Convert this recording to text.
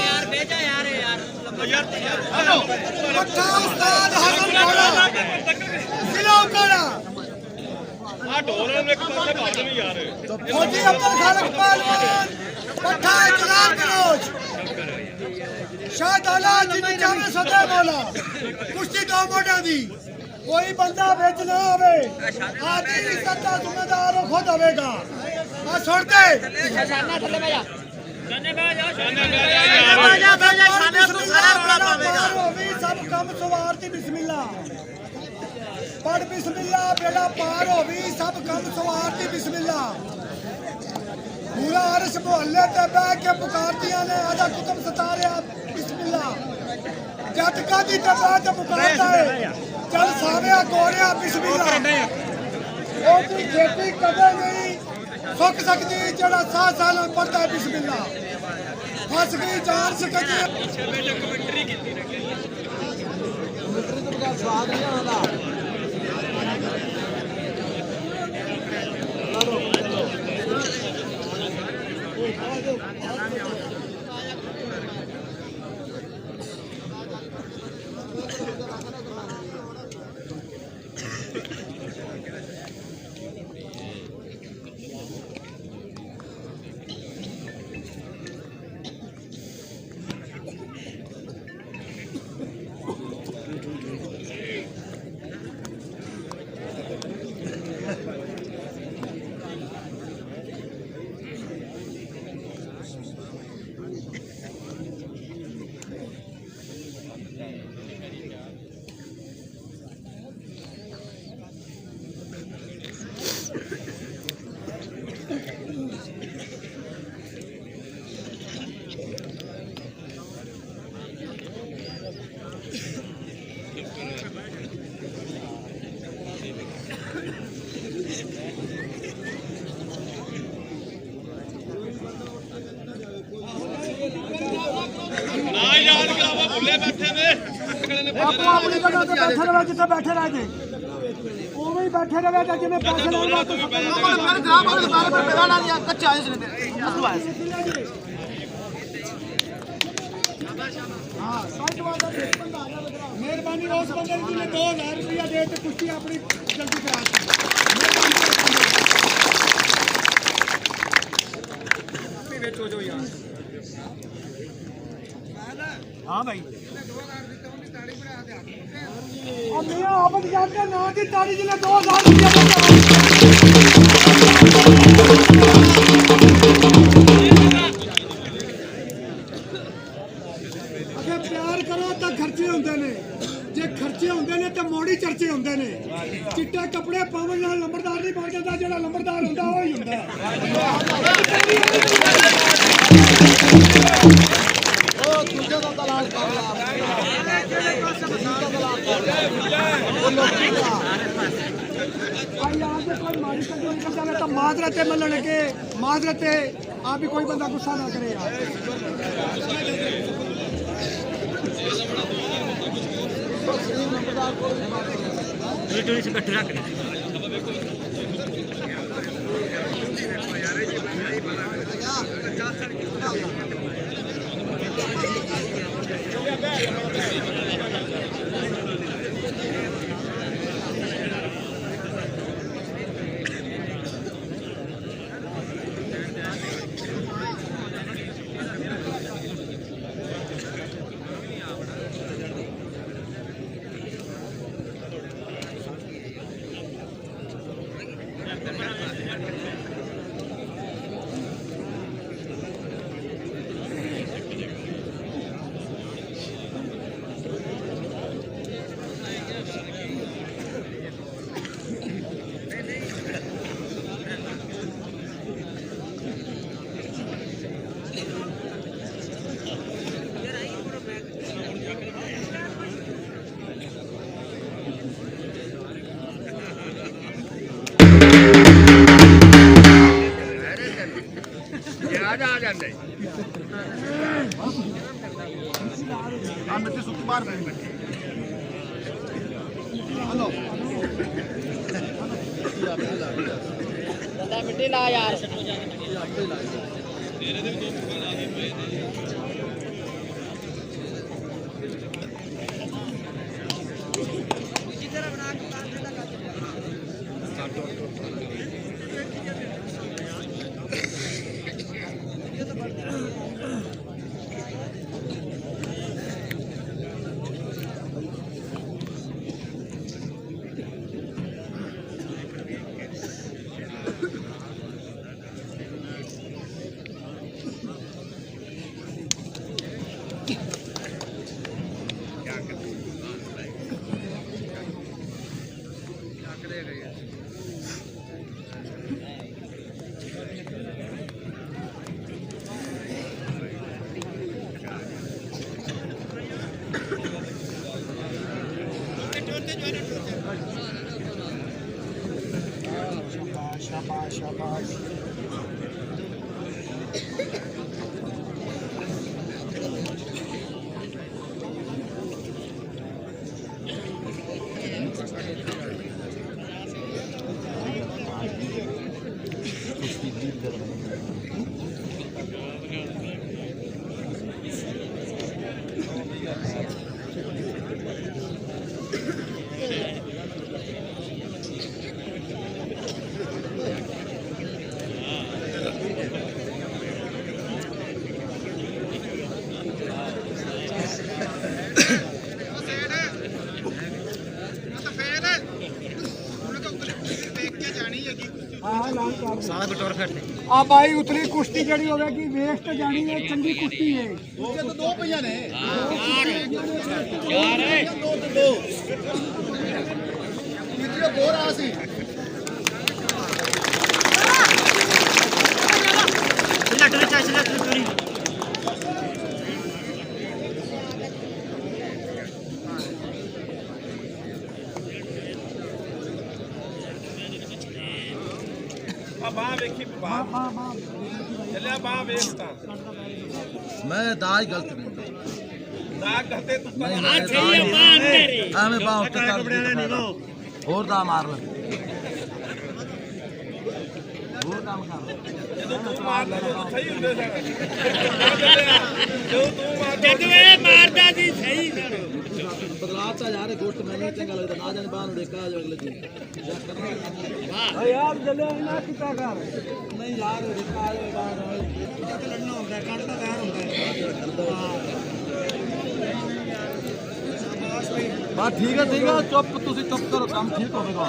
यार बेचा यार उस्ताद हसन कोड़ा सिलो कोड़ा आ ढोल में एक पासे भाग में यार फौजी अब्दुल खालिक पहलवान पट्टा इकरार करोज शाह दौलत जिन्हें चाहे सदा मौला कुश्ती दो मोटा दी कोई बंदा बेच ना आवे आदि सत्ता जिम्मेदार खुद आवेगा आ छोड़ दे शाना थले में जा सब कम सवारती बिस्मिल्लाह पढ़ बिस्मिल्लाह बेड़ा पार हो भी सब कम सवारती बिस्मिल्लाह पूरा अर्श मोहल्ले ते बह के पुकारतियां ने आजा कुतुब सतारे बिस्मिल्लाह जटका दी ते बह के पुकारता है चल साविया गोरिया बिस्मिल्लाह ओ दी खेती कदे नहीं सुख सकती जड़ा 7 साल पढ़ता है बिस्मिल्लाह फस गई जान सकती कमेंटरी कीती कमेंटरी तो बगैर स्वाद नहीं आंदा अपनी जगह पे बैठे रहे जिथे बैठे रह गए उवें ही बैठे रहे जिन्हें पैसे लेना तो कच्चा मेहरबानी उस बंदे ने 2000 रुपया दे तो कुश्ती अपनी जल्दी करा हाँ भाई आपत जानते ना की तारी जिले 2000 रुपया अगर प्यार करो तो खर्चे होंगे ने जे खर्चे होंगे ने तो मोड़ी चर्चे होंगे ने चिट्टे कपड़े पावन नाल लंबरदार नहीं बन जाता जो लंबरदार होंगे वही होंगे तो माजरत मिलन के माजरत आप भी कोई बंदा गुस्सा ना करे मिट्टी ला यार शाबाश शाबाश ਸਾਰਾ ਗੁੱਟੋਰ ਫਿਰਦੇ ਆ ਬਾਈ ਉਤਲੀ ਕੁਸ਼ਤੀ ਜਿਹੜੀ ਹੋਵੇਗੀ ਵੇਸਟ ਜਾਣੀ ਹੈ ਚੰਗੀ ਕੁਸ਼ਤੀ ਹੈ ਦੂਜੇ ਤਾਂ ਦੋ ਪਈਆਂ ਨੇ ਯਾਰ ਦੋ ਤੇ ਦੋ ਤੀਜੇ ਹੋਰ ਆ ਸੀ ਲੱਟ ਵਿੱਚ ਆਈ ਲੱਟ ਕਰੀ ਬਾਹ ਵੇਖੀ ਬਾਹ ਚੱਲਿਆ ਬਾਹ ਵੇਖ ਤਾਂ मैं दाज गलत नहीं ਦਾਗ ਕਰਤੇ ਤੂੰ नहीं मैं दाज एवें बाह उत्ते कर और दा मार ले और काम कर ਜਦੋਂ ਤੂੰ ਮਾਰਦਾ ਤਾਂ ਸਹੀ ਹੁੰਦੇ ਸਨ ਜਦੋਂ ਤੂੰ ਮਾਰਦਾ ਜਦੋਂ ਇਹ ਮਾਰਦਾ ਸੀ ਸਹੀ ਸਰ बदलाव यार गोश्त मैंने चंगा लगता ना जाने बाहर देखा जो अगले दिन ਯਾਰ ਜਲੇ ਨਾ ਕੀਤਾ ਕਰ नहीं यार देखा जो बाहर ਤੇ ਲੜਨਾ ਹੁੰਦਾ ਕੱਢਦਾ ਬਾਹਰ ਹੁੰਦਾ बात ठीक है चुप तुसी चुप करो काम ठीक होगा